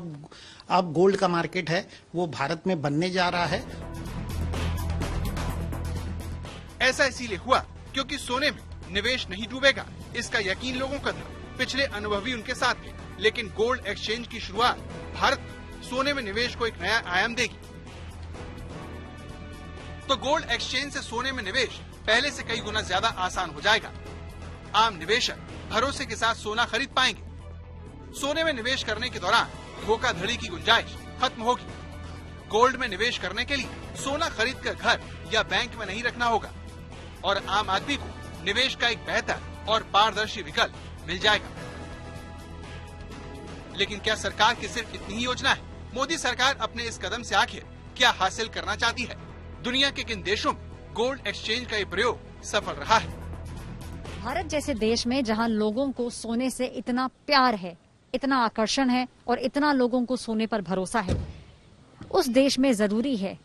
अब गोल्ड का मार्केट है वो भारत में बनने जा रहा है। ऐसा इसीलिए हुआ क्योंकि सोने में निवेश नहीं डूबेगा, इसका यकीन लोगों का था। पिछले अनुभवी उनके साथ थे, लेकिन गोल्ड एक्सचेंज की शुरुआत भारत में सोने में निवेश को एक नया आयाम देगी। तो गोल्ड एक्सचेंज से सोने में निवेश पहले से कई गुना ज्यादा आसान हो जाएगा। आम निवेशक भरोसे के साथ सोना खरीद पाएंगे। सोने में निवेश करने के दौरान धोखाधड़ी की गुंजाइश खत्म होगी। गोल्ड में निवेश करने के लिए सोना खरीद कर घर या बैंक में नहीं रखना होगा और आम आदमी को निवेश का एक बेहतर और पारदर्शी विकल्प मिल जाएगा। लेकिन क्या सरकार की सिर्फ इतनी ही योजना है? मोदी सरकार अपने इस कदम से आखिर क्या हासिल करना चाहती है? दुनिया के किन देशों में गोल्ड एक्सचेंज का ये प्रयोग सफल रहा है? भारत जैसे देश में जहां लोगों को सोने से इतना प्यार है, इतना आकर्षण है और इतना लोगों को सोने पर भरोसा है, उस देश में जरूरी है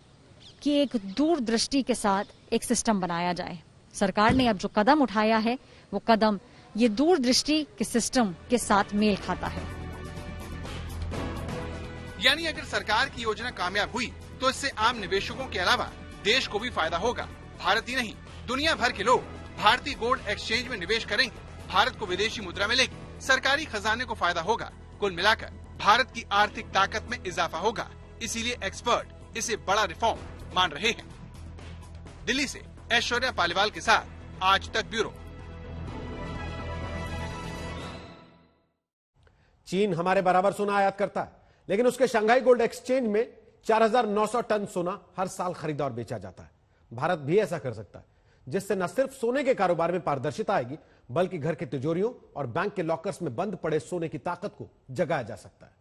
कि एक दूरदृष्टि के साथ एक सिस्टम बनाया जाए। सरकार ने अब जो कदम उठाया है वो कदम ये दूरदृष्टि के सिस्टम के साथ मेल खाता है। यानी अगर सरकार की योजना कामयाब हुई तो इससे आम निवेशकों के अलावा देश को भी फायदा होगा। भारत ही नहीं, दुनिया भर के लोग भारतीय गोल्ड एक्सचेंज में निवेश करेंगे। भारत को विदेशी मुद्रा मिलेगी, सरकारी खजाने को फायदा होगा। कुल मिलाकर भारत की आर्थिक ताकत में इजाफा होगा। इसीलिए एक्सपर्ट इसे बड़ा रिफॉर्म मान रहे हैं। दिल्ली से ऐश्वर्या पालीवाल के साथ आज तक ब्यूरो। चीन हमारे बराबर सोना आयात करता है, लेकिन उसके शंघाई गोल्ड एक्सचेंज में 4,900 टन सोना हर साल खरीदा और बेचा जाता है। भारत भी ऐसा कर सकता है, जिससे न सिर्फ सोने के कारोबार में पारदर्शिता आएगी, बल्कि घर के तिजोरियों और बैंक के लॉकर्स में बंद पड़े सोने की ताकत को जगाया जा सकता है।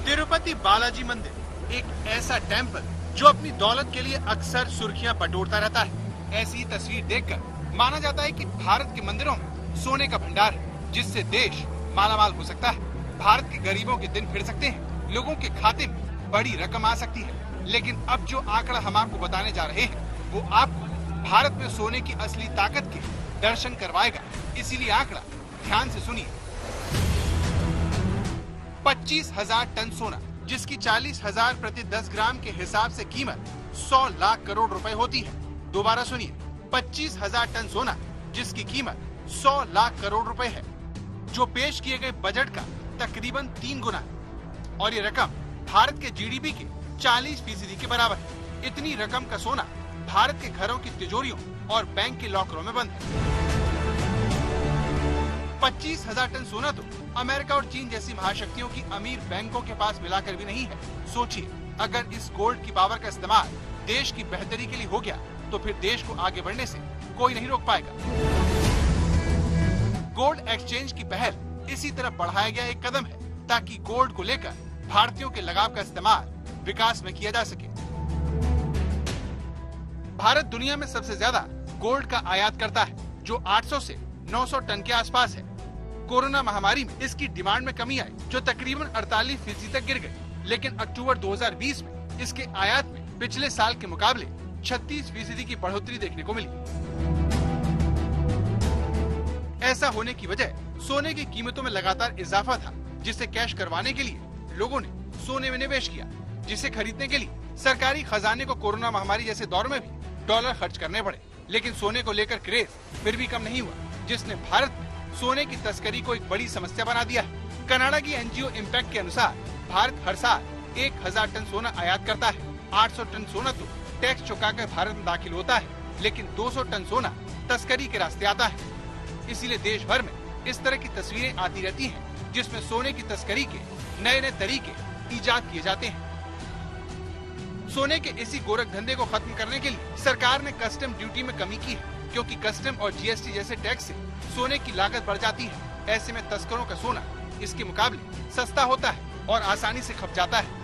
तिरुपति बालाजी मंदिर एक ऐसा टेम्पल जो अपनी दौलत के लिए अक्सर सुर्खियां बटोरता रहता है। ऐसी ही तस्वीर देखकर माना जाता है कि भारत के मंदिरों में सोने का भंडार है, जिससे देश मालामाल हो सकता है। भारत के गरीबों के दिन फिर सकते हैं, लोगों के खाते में बड़ी रकम आ सकती है। लेकिन अब जो आंकड़ा हम आपको बताने जा रहे हैं वो आपको भारत में सोने की असली ताकत के दर्शन करवाएगा। इसीलिए आंकड़ा ध्यान से सुनिए। 25,000 टन सोना, जिसकी 40,000 प्रति 10 ग्राम के हिसाब से कीमत 100 लाख करोड़ रुपए होती है। दोबारा सुनिए, 25,000 टन सोना जिसकी कीमत 100 लाख करोड़ रुपए है, जो पेश किए गए बजट का तकरीबन 3 गुना है। और ये रकम भारत के जीडीपी के 40% के बराबर है। इतनी रकम का सोना भारत के घरों की तिजोरियों और बैंक के लॉकरों में बंद है। 25,000 टन सोना तो अमेरिका और चीन जैसी महाशक्तियों की अमीर बैंकों के पास मिलाकर भी नहीं है। सोचिए, अगर इस गोल्ड की पावर का इस्तेमाल देश की बेहतरी के लिए हो गया तो फिर देश को आगे बढ़ने से कोई नहीं रोक पाएगा। गोल्ड एक्सचेंज की पहल इसी तरफ बढ़ाया गया एक कदम है, ताकि गोल्ड को लेकर भारतीयों के लगाव का इस्तेमाल विकास में किया जा सके। भारत दुनिया में सबसे ज्यादा गोल्ड का आयात करता है, जो 800 से 900 टन के आसपास है। कोरोना महामारी में इसकी डिमांड में कमी आई, जो तकरीबन 48% तक गिर गई। लेकिन अक्टूबर 2020 में इसके आयात में पिछले साल के मुकाबले 36% की बढ़ोतरी देखने को मिली। ऐसा होने की वजह सोने की कीमतों में लगातार इजाफा था, जिसे कैश करवाने के लिए लोगों ने सोने में निवेश किया, जिसे खरीदने के लिए सरकारी खजाने को कोरोना महामारी जैसे दौर में भी डॉलर खर्च करने पड़े। लेकिन सोने को लेकर क्रेज फिर भी कम नहीं हुआ, जिसने भारत में सोने की तस्करी को एक बड़ी समस्या बना दिया है। कनाडा की एनजीओ इम्पैक्ट के अनुसार भारत हर साल 1000 टन सोना आयात करता है। 800 टन सोना तो टैक्स चुकाकर भारत में दाखिल होता है, लेकिन 200 टन सोना तस्करी के रास्ते आता है। इसीलिए देश भर में इस तरह की तस्वीरें आती रहती हैं, जिसमें सोने की तस्करी के नए नए तरीके ईजाद किए जाते हैं। सोने के इसी गोरख धंधे को खत्म करने के लिए सरकार ने कस्टम ड्यूटी में कमी की है, क्योंकि कस्टम और जीएसटी जैसे टैक्स से सोने की लागत बढ़ जाती है। ऐसे में तस्करों का सोना इसके मुकाबले सस्ता होता है और आसानी से खप जाता है।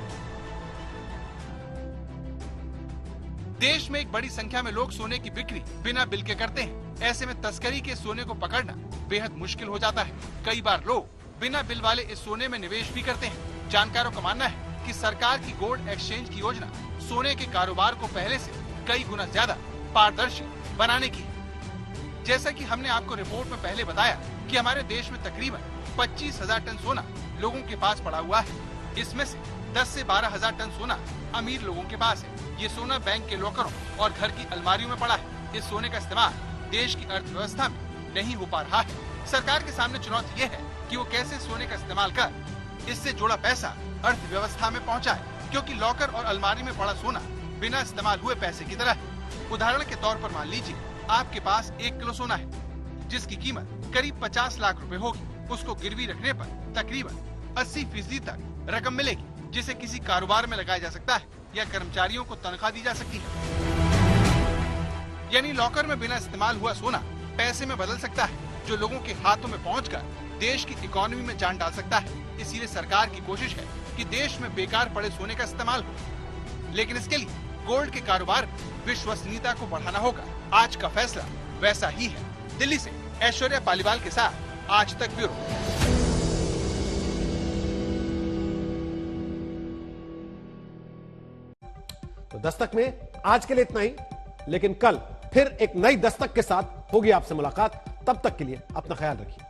देश में एक बड़ी संख्या में लोग सोने की बिक्री बिना बिल के करते हैं। ऐसे में तस्करी के सोने को पकड़ना बेहद मुश्किल हो जाता है। कई बार लोग बिना बिल वाले इस सोने में निवेश भी करते हैं। जानकारों का मानना है कि सरकार की गोल्ड एक्सचेंज की योजना सोने के कारोबार को पहले से कई गुना ज्यादा पारदर्शी बनाने की है। जैसा कि हमने आपको रिपोर्ट में पहले बताया कि हमारे देश में तकरीबन 25,000 टन सोना लोगों के पास पड़ा हुआ है। इसमें से 10 से 12,000 टन सोना अमीर लोगों के पास है। ये सोना बैंक के लॉकरों और घर की अलमारियों में पड़ा है। इस सोने का इस्तेमाल देश की अर्थव्यवस्था में नहीं हो पा रहा है। सरकार के सामने चुनौती ये है कि वो कैसे सोने का इस्तेमाल कर इससे जुड़ा पैसा अर्थव्यवस्था में पहुंचाए, क्योंकि लॉकर और अलमारी में पड़ा सोना बिना इस्तेमाल हुए पैसे की तरह है। उदाहरण के तौर पर मान लीजिए आपके पास 1 किलो सोना है, जिसकी कीमत करीब 50 लाख रुपए होगी। उसको गिरवी रखने पर तकरीबन 80% तक रकम मिलेगी, जिसे किसी कारोबार में लगाया जा सकता है या कर्मचारियों को तनख्वाह दी जा सकती है। यानी लॉकर में बिना इस्तेमाल हुआ सोना पैसे में बदल सकता है, जो लोगों के हाथों में पहुंचकर देश की इकोनॉमी में जान डाल सकता है। इसीलिए सरकार की कोशिश है कि देश में बेकार पड़े सोने का इस्तेमाल हो, लेकिन इसके लिए गोल्ड के कारोबार में विश्वसनीयता को बढ़ाना होगा। आज का फैसला वैसा ही है। दिल्ली से ऐश्वर्या पालीवाल के साथ आज तक ब्यूरो। तो दस्तक में आज के लिए इतना ही, लेकिन कल फिर एक नई दस्तक के साथ होगी आपसे मुलाकात। तब तक के लिए अपना ख्याल रखिए।